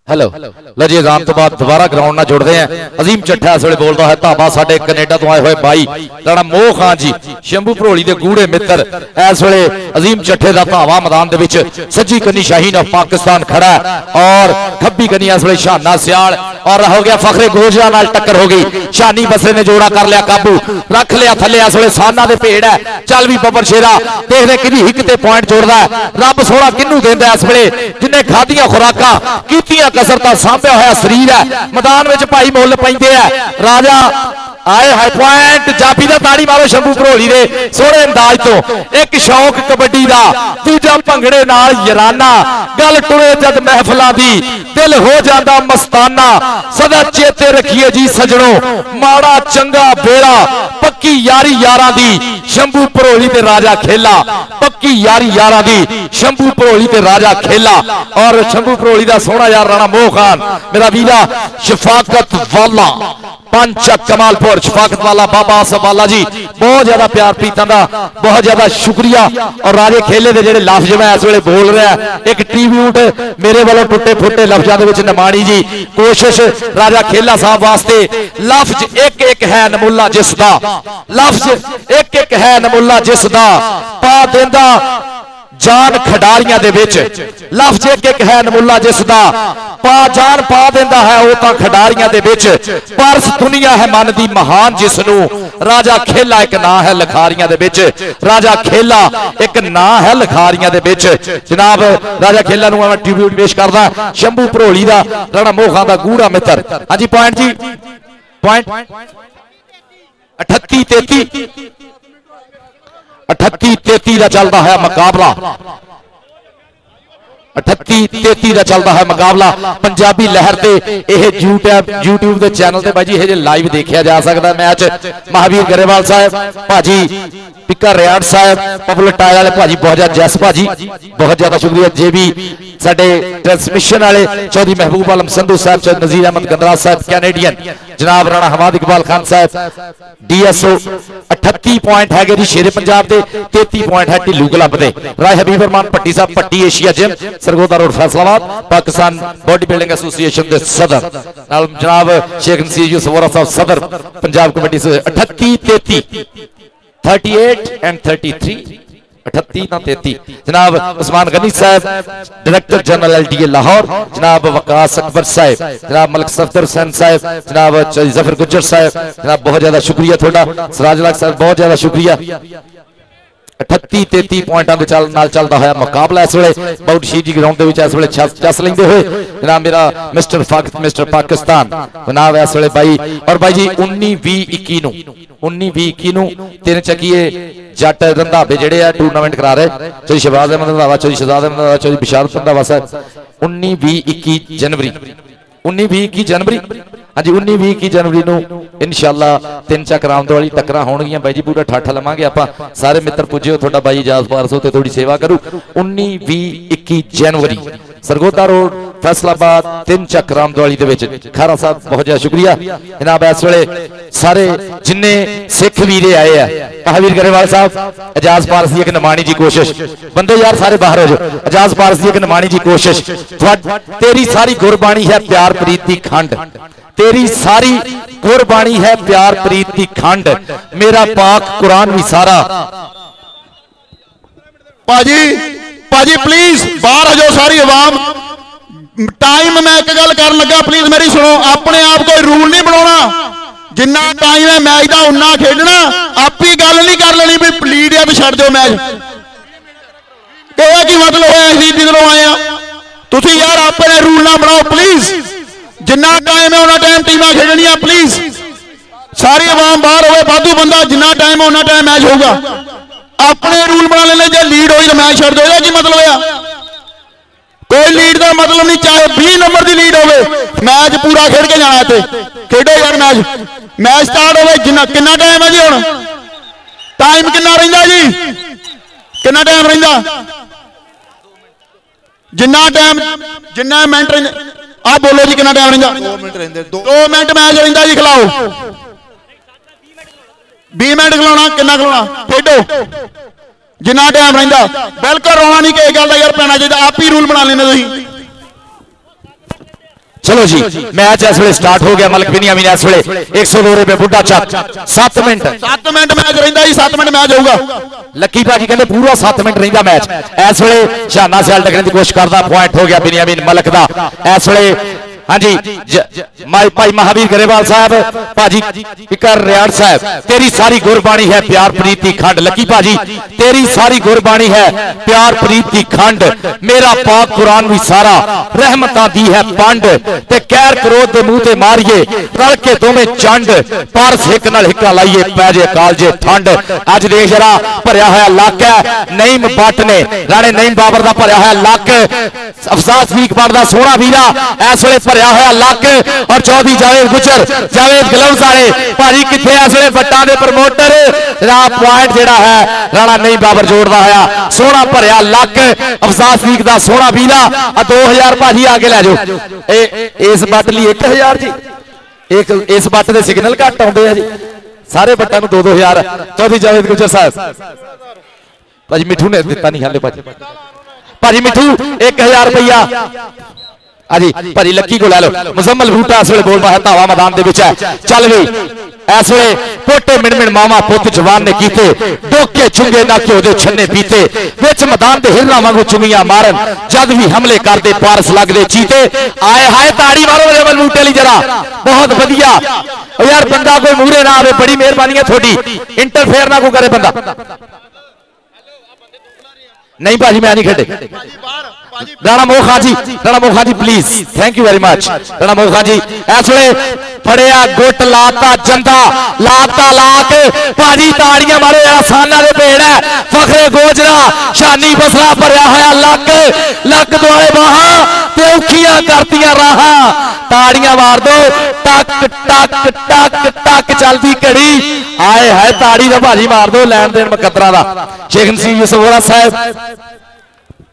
हेलो लो जी अजान तो बाद दोबारा ग्राउंड ना जुड़ते हैं। अजीम चट्ठा इस वे बोलता है धाबा साडे कनेडा तो आए हुए भाई राणा मोह खान जी शंभू भरोली के गूढ़े मित्र इस वे अजीम चट्ठे का धावा मैदान के सज्जी कन्नी शाहीन ऑफ पाकिस्तान खड़ा है और खब्बी कन्नी इस वे शाना सियाल और हो गया फखरे गोजरा नाल टक्कर हो गई। शानी बसरे ने जोड़ा कर लिया काबू रख लिया थले इस वे साना दे भेड़ है चल भी बबर शेरा देखते कि हिक ते पॉइंट जोड़ता है रब सोना किनू देंदा इस वे जिन्हें खादियां खुराकां कीतियां कसरता सामभ्या होया शरीर है मैदान में भाई मुल पैंदे है राजा आए हाई पॉइंट जाफी का ताड़ी मारो शंभू भरोली दे सोहणे अंदाज तो एक शौक कबड्डी का दूजा भंगड़े नाल यराना गल टुरे जद महफिलां दी दिल हो जाता मस्ताना सदा चेते रखिए जी सजणो माड़ा चंगा बेड़ा पक्की यारी यारां दी शंभू भरोली ते राजा खेला पक्की यारी यारां दी शंभू भरोली ते राजा खेला और शंभू भरोली दा सोहना यार राणा मोह खान मेरा वीरा शफाकत वाला पंच कमालपुर शफाकत वाला बाबा सवाला जी बहुत ज्यादा प्यार प्रीतां दा बहुत ज्यादा शुक्रिया और राजे खेले दे जेडे लफ्ज मैं इस वेले बोल रहा एक ट्रिब्यूट मेरे वालों टुटे फुटे लफ्जां दे विच निमाणी जी कोशिश राजा खेला साहब वास्ते लफ्ज एक एक है नमुला जिसदा लफ्ज एक एक है नमुला जिसदा पा देंदा जान खिडारियां दे विच लफ्ज एक एक है नमुला जिसदा पा जान पा देंदा है वो तां खिडारियां दे विच परस दुनिया है मन दी महान जिसनू राजा खेला एक नां है लखारियां दे विच राजा खेला एक नां है लखारियां दे विच जनाब राजा खेला नूं मैं ट्रिब्यूट पेश करदा शंभू भरोली दा राणा मोह खान दा गूढ़ा मित्र। हां जी पॉइंट जी पॉइंट 38-33 38-33 का चलता है मुकाबला 38-33 का चलता है मुकाबला पंजाबी लहर से यूट्यूब के चैनल से भाई जी ये लाइव देखा जा सकता मैच महावीर गरेवाल साहब भाजी पिक्का रियाड़ साहब पबल टायर वाले भाजी बहुत ज्यादा जैस भाजी बहुत ज्यादा शुक्रिया जे भी साडे ट्रांसमिशन वाले चौधरी महबूब आलम संधू साहब चौधरी नजीर अहमद गंदरा साहब कैनेडियन जनाब राणा हमाद इकबाल खान साहब डीएसओ 38 पॉइंट है जी शेरे पंजाब के 33 पॉइंट है ढिल्लू क्लब के राय हबीब रहमान भट्टी साहब Bhatti Asia gym Sargodha road Faisalabad Pakistan body building association के सदर जनाब शेख नसीर यूसुफ वोरा साहब सदर पंजाब कमेटी से 38-33 38 and 33 38-33 जनाब उस्मान गनी साहब डायरेक्टर जनरल LDA लाहौर जनाब वकास अकबर साहब जनाब मलिक सफदर हुसैन साहब जनाब जफर गुज्जर साहब जनाब बहुत ज्यादा शुक्रिया थोड़ा सराज लाख साहब बहुत ज्यादा शुक्रिया 38-33 पॉइंटां दे नाल चलदा होया मुकाबला इस वेले बहुत शीजी ग्राउंड दे विच इस वेले चस लेंदे होए जनाब मेरा मिस्टर पाकिस्तान जनाब इस वेले भाई और भाई जी 19-20-21 नु तीन चकीए जट रंधावे जेडे आ टूर्नामेंट करा रहे चौधरी शहबाज अहमद रंधावा चौधरी शहजाद अहमद रंधावा चौधरी बिशारत रंधावा साहब 19-20-21 जनवरी 19-20-21 जनवरी हाँ जी 19-20 जनवरी नूं इंशाअल्लाह तीन चक रामदवाली टक्कर होणगियां बाई जी पूरा ठाठा लवांगे आपां सारे मित्र पुज्जिओ थोड़ा बाई इजाज पारसो ते थोड़ी सेवा करूं 19-20-21 जनवरी सरगोदा रोड फैसलाबाद तीन चक रामदवाली दे विच खारा साहब बहुत ज्यादा शुक्रिया जनाब इस वेले सारे जिन्ने सिख वीरे आए हैं महावीर गरेवाल साहब एजाज पारसी एक निमाणी जी कोशिश बंदे यार सारे बाहर हो जाओ एजाज पारसी एक निमाणी जी कोशिश तेरी सारी गुरबाणी है प्यार प्रीत दी खंड तेरी सारी गुरबाणी है प्यार प्रीत की खंड मेरा पाक कुरान भी सारा पाजी पाजी प्लीज बाहर आ जाओ सारी अवाम टाइम मैं एक गल कर लगा प्लीज मेरी सुनो अपने आप कोई रूल नहीं बनाना जिन्ना टाइम है मैच का उन्ना खेलना आप ही गल नहीं कर लेनी भी लीड है भी छड़ दो मैच की मतलब है असीं जिधरों आए तुम यार अपने रूल ना बनाओ प्लीज जिन्ना टाइम है उन्ना टाइम टीमां खेलनियां प्लीज सारी अवाम बाहर होवे वाधू बंदा जिन्ना टाइम है उन्ना टाइम मैच होगा अपने रूल बना लेने जो लीड हुई तो मैच छड़ दो की मतलब है कोई लीड का मतलब नहीं चाहे 20 नंबर की लीड होवे मैच पूरा खेल के जाना इत्थे खेडो यार मैच स्टार्ट होवे जिन्ना कितना टाइम है जी हुण टाइम कितना रहिंदा जी कितना टाइम रहिंदा जिन्ना मिनट रहिंदे आप बोलो जी कितना टाइम रहिंदा 2 मिनट रहिंदे 2 मिनट मैच रहिंदा जी खिलाओ 20 मिनट खिलाना कितना खिलाना खेडो जिन्ना टाइम रहिंदा बिल्कुल रोना नहीं कि गल का यार पैना चाहिए आप ही रूल बना लेने तुसीं चलो जी मैच इस वे स्टार्ट हो गया। मलक बिनियामीन इस वे 102 रुपए बुढ़ा चक 7 मिनट 7 मिनट मैच रहिंदा जी 7 मिनट मैच होगा। लकी भाजी कहते पूरा 7 मिनट रहिंदा मैच। इस वे शाना सियाल टकरने की कोशिश करता पॉइंट हो गया बिनियामीन मलक दा। इस वे हाँ जी भाई महावीर गरेवाल साहब भाजी इकर रियाड़ साहब तेरी सारी गुरबाणी है प्यार प्रीत की खंड। लकी भाजी तेरी सारी गुरबाणी है प्यार प्रीत की खंड। मेरा पाक कुरान भी सारा रहमतां दी है पंड ते कहर क्रोध दे मुंह ते मारिए रल के दोवें चंड पारस हिक नाल हिक्का लाइए पै जे कालजे ठंड। अज देख जरा भरिया होया लक है नईम बट ने राणे नईम बाबर दा भरिया होया लक अफसास वीकबार दा सोहना वीरा इस वे भरिया होया लक और चौधरी जावेद गुजर जावेद ग्लव्स वाले भाजी किथे इस वे बट्टां दे प्रमोटर जनाब पॉइंट जेड़ा है राणा नईम बाबर जोड़दा होया सोहना भरिया लक अफसास वीक दा सोहना वीरा 2000 भाजी आगे लै जाओ। इस बट लई 1000 जी एक इस बट दे सिग्नल घट आउंदे आ जी सारे बट्टां नूं 2000 चौधरी जावेद गुजर साहब भाजी मिठू ने दिता नहीं हाले भाजी मिठू 1000 रुपया जी भाजी लकी को लै लो। मुजम्मल बूटा इस वे बोलता है धावा मैदान है चल गई इस वे पोटे मिण मिण मावा पुत जवान ने कीते डोके चुंगे ना घ्यो दे छन्ने पीते विच मैदान दे हिरना वांगू चुंगियां मारन जद भी हमले करदे पारस लगदे चीते। आए हाय ताड़ी मारो मुजम्मल बूटे लई जरा बहुत वधिया यार बंदा कोई मूहरे ना आवे बड़ी मेहरबानी है थोड़ी इंटरफेयर ना को करे बंदा नहीं भाजी मैं नहीं खेडे। Rana Mokha ji please thank you very much Rana Mokha ji इस वे फड़िया गुट लाता जंदा लाता लाक भाजी ताड़ियां मारो आसाना दे पेड़ है फखरे गोजरा शानी बसरा भरिया होया लक लक दुआले बाहां ते औखियां करतियां राहां ताड़ियां मार दो टक टक टक टक चलती घड़ी आए है ताड़ी दा भाजी मार दो लैन देन मुकद्दरा दा शेख नसीब यूसुफ साहब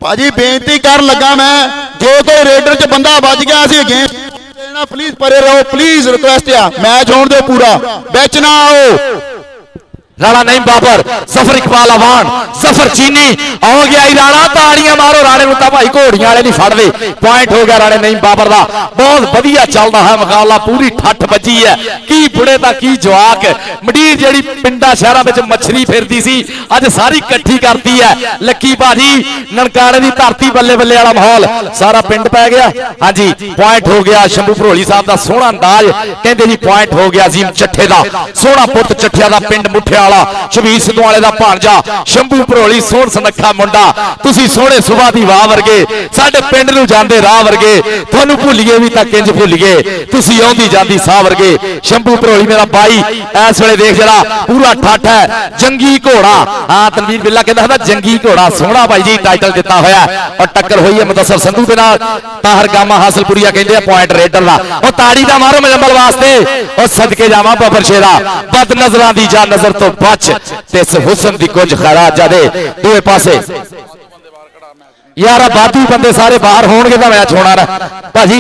भाजी बेनती कर लगा मैं जो कोई रेडर च बंदा बज गया असी गेम प्लीज परे रहो प्लीज रिक्वेस्ट है मैच होने दो पूरा बिच ना आओ। राणा नईम बाबर जफर इकबाल अवान जफर चीनी हो गया राणा ताड़ियां मारो राणे नूं तां भाई घोड़ियां वाले नहीं फड़दे पॉइंट हो गया राणे नईम बाबर दा बहुत वधिया चलदा है मुकाबला पूरी ठठ बजी है की बुढ़े दा की जवाक मंडीर जेड़ी पिंडा शहरां विच मछली फिरदी सी अज सारी इकट्ठी करती है। लकी भाजी ननकाणे दी धरती बल्ले बल्ले वाला माहौल सारा पिंड पै गया। हाँ जी पॉइंट हो गया शंभू भरोली साहब दा सोहना अंदाज कहंदे जी पॉइंट हो गया अजीम चट्ठे दा सोहना पुत चट्ठिया दा पिंड मुठिया शबीर सिद्धू वाले दा भांजा शंभू भरोली सोहण सनखा मुंडा तुसी सोहणे सुबह दी वाह वर्गे साडे पिंड नूं जांदे राह वर्गे तुहानूं भुल्लीए भी तां किंज भुल्लीए तुसी आउंदी जांदी साह वर्गे। शंभू भरोली मेरा बाई इस वेले देख जरा पूरा ठठ है जंगी घोड़ा हाँ तनवीर बिल्ला कहंदा है जंगी घोड़ा सोहना भाई जी टाइटल दिता होया और टक्कर हुई है मुदस्सर संधू दे नाल ताहर गामा हासलपुरिया कहंदे आ पॉइंट रेडर दा और ताड़ी दा मारो मुजम्मल वास्ते और सदके जावां बाबर शेरा बद नजरां दी जा नजर तो बच ते हुसन दी कुछ खैरात जादे दोए पासे यार वाधू बंदे सारे बाहर होणगे तां मैच होना ना भाजी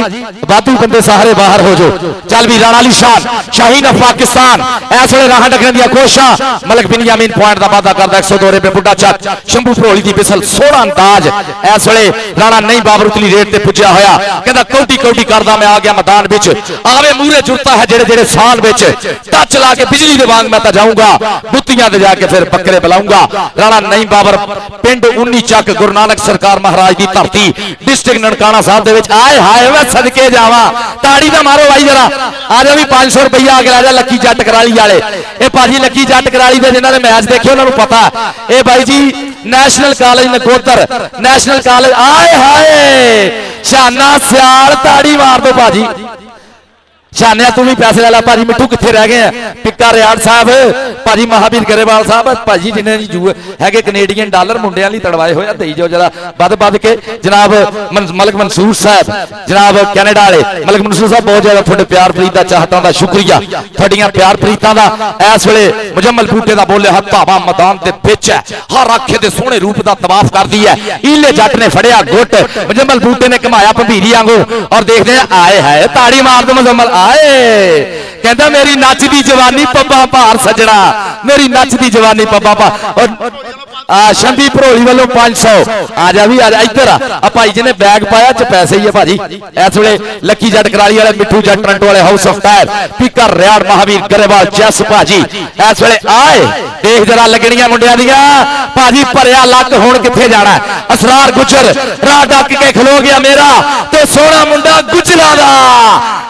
वाधू बंदे सारे बाहर हो जाओ। चल भी राणा अली शान शाहीन ऑफ पाकिस्तान इस वे राह डकने दी कोशिशां मलक बिनियामीन पॉइंट दा वादा करदा 102 रुपए बुढ़ा चक शंभू भरोली दी बिसल सोहना अंदाज इस वे राणा नहीं बाबर उतली रेट ते पुज्या होया कहंदा कौटी कौटी करदा मैं आ गया मैदान विच आवे मूरे जुड़ता है जेड़े जेड़े साल विच टच ला के बिजली दे वांग मैं तां जाऊंगा बुत्तियां दे जाके फिर बकरे बुलाऊंगा। राणा नहीं बाबर पिंड 19 चक गुरु नानक सरकार महाराज की धरती डिस्ट्रिक्ट ननकाना साहब दे विच आए हाय मैं सदके जावां ताड़ी दा मारो भाई जरा आ जाओ भी 500 रुपया आ गया लकी जट कराली वाले ए भाजी लकी जट कराली दे जिन्हां ने मैच देखे उन्हां नूं पता ए भाई जी national college Nakodar national college आए हाय शाना सियाल ताड़ी मार दो भाजी शानिया तू भी पैसे ला भाजी मिठू कितने रह गए हैं पिक्का रियाड़ साहब भाजी महावीर गरेवाल साहब भाजी जिन्हें जी जू है कनेडियन डॉलर मुंडिया तड़वाए हुए दई जाओ जरा बद बद के जनाब मलक मंसूर साहब जनाब कैनेडा वाले मलक मंसूर साहब बहुत ज्यादा थोड़े प्यार प्रीत का चाहतां दा शुक्रिया थोड़ियां प्यार प्रीतां दा इस वेले मुजम्मल बूटे दा बोले हत्तावा मैदान दे विच है हर आखे दे सोहणे रूप दा तवाफ करदी है ईले जट ने फड़िया गुट मुजम्मल बूटे ने घमाया भंभीरी वांगू और देखदे आए है ताड़ी मार दो मुजम्मल आए कहता मेरी नचदी जवानी पब्बा भार सजना मेरी नचदी जवानी पब्बा भार शंभी भरोली वालों 500 आ जा भी आ जा इधर आ भाई जिन्हें बैग पाया च पैसे ही है भाजी इस वे लकी जट कराली वाले मिठू जट टरंटो वाले house of tyre picker Riar Mahavir Grewal Jas भाजी इस वे आए देख जरा लगनियां मुंडिया दियां भाजी भरिया लक हुण किथे जाना असरार गुजर राह डक के खलो गया मेरा ते सोहना मुंडा गुजरा दा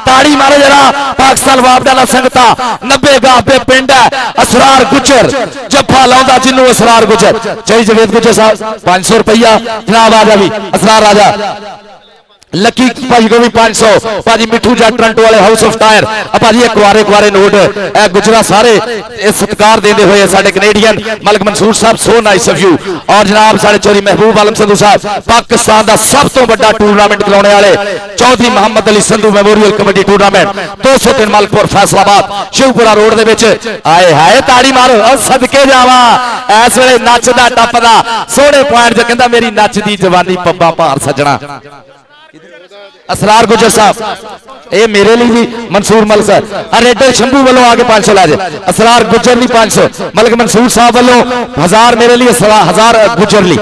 ताड़ी मारो जरा पाकिस्तान वापडा संगता 90 गाफे पिंड है असरार गुजर जफा लाउंदा जिन्नू असरार गुजर जय जवेद गुजर साहब 500 रुपया जनाब आजा भी असरार राजा लकी भाजी को भी 500 भाजी मिठू जट टरंटो वाले हाउस ऑफ टायर भाजी कुआरे कुआरे नोट गुजरा सारे सत्कार देते हुए साडे कैनेडियन मलिक मंसूर साहब सो नाइस ऑफ यू और जनाब साडे चौधरी महबूब आलम संधू साहब पाकिस्तान का सब तो बड़ा टूर्नामेंट खिलाने वाले Chaudhary Mohammad Ali Sandhu memorial kabaddi tournament 203 Malakpur Faisalabad Shivpura road दे विच आए हाय ताड़ी मारो सदके जावा इस वेले नचदा टपदा सोहने पॉइंट जो कहंदा मेरी नचदी जवानी पब्बा भार सजना असरार गुजर साहब ये मेरे लिए भी मंसूर मल सर रेडर शंभू वालों आगे 500 ला जाए असरार गुजर ली 500 मलिक मंसूर साहब वालों 1000 मेरे लिए 1000 गुजर ली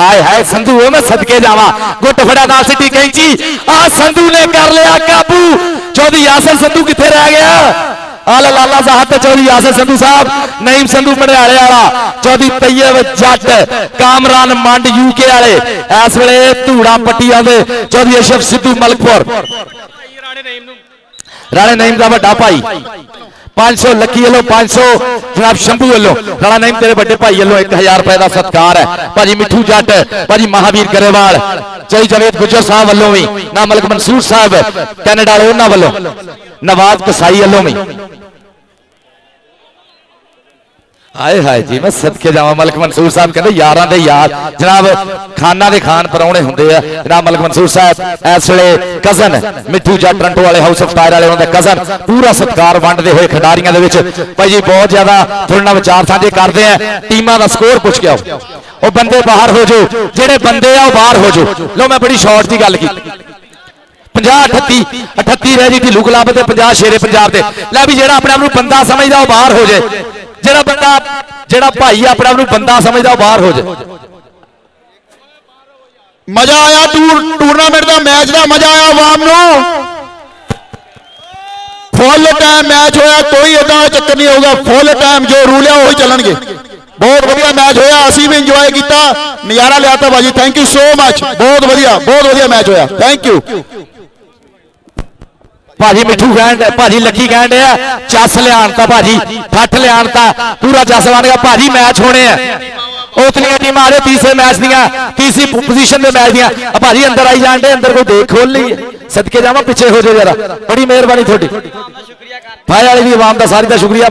आए हाय संधू मैं सदके जावा गुट फड़ा नाल सिटी कैंची आ संधू ने कर लिया काबू चौधरी यासिर संधू किथे रह गया आला लाला साहब चौधरी यासिर संधू साहब नईम संधू मंडियाले वाला चौधरी तैयब जट कामरान मंड यूके वाले इस वेले धूड़ा पट्टियां दे चौधरी अशरफ सिद्धू मलकपुर राणे नईम का बड़ा भाई 500 लकी वालों 500 जनाब शंभू वालों राणा नईम तेरे बड़े भाई वालों 1000 रुपए का सत्कार है भाजी मिठू जट भाजी महावीर गरेवाल जय जवेद गुजर साहब वालों भी ना मलिक मंसूर साहब कैनेडा उन्होंने वालों नवाज कसाई वालों भी हाय हाय जी मैं सदके जावा मलिक मंसूर साहब कहते यारां दे यार जनाब खाना दे खान परौने हुंदे आ जनाब मलिक मंसूर साहब इस वेले कजन मिठू जट टरंटो वाले हाउस ऑफ टायर वाले उन्होंने कजन पूरा सत्कार वंडदे हुए खिडारियां दे विच भाई जी बहुत ज्यादा थोड़े नाल विचार साझे करदे आ टीमां दा स्कोर पुछ के आओ ओ बंदे बाहर हो जो जेड़े बंदे आ बाहर हो जो लो मैं बड़ी शॉर्ट दी गल की 50-38 रह जी ढिल्लू क्लब ते 50 शेरे पंजाब ते लै भी जेड़ा अपने आप नूं बंदा समझदा ओ बाहर हो जाए जेड़ा बंदा जेड़ा भाई अपने आप नूं बंदा समझदा बाहर हो जाए मजा आया टूर्नामेंट का मैच का मजा आया आवाम नूं फुल टाइम मैच होया कोई इदा चक्कर नहीं होगा फुल टाइम जो रूल है वही चलणगे बहुत बढ़िया मैच होया असी भी इंजॉय किया नज़ारा लिया था भाजी थैंक यू सो मच बहुत बढ़िया मैच होया थैंक यू भाजी मिठू भाजी लकी कहते हैं चस लिया भाजी ठठ लिया पूरा चस बन भाजी मैच होने उतलियां टीम आ रही तीसरे मैच दियां तीसरी पोजीशन के मैच दियां भाजी अंदर आई जान दे अंदर कोई देख खोल ली सदके जावा पिछे हो जाए जरा बड़ी मेहरबानी थोड़ी भाई वाली भी आवाम का सारी का शुक्रिया।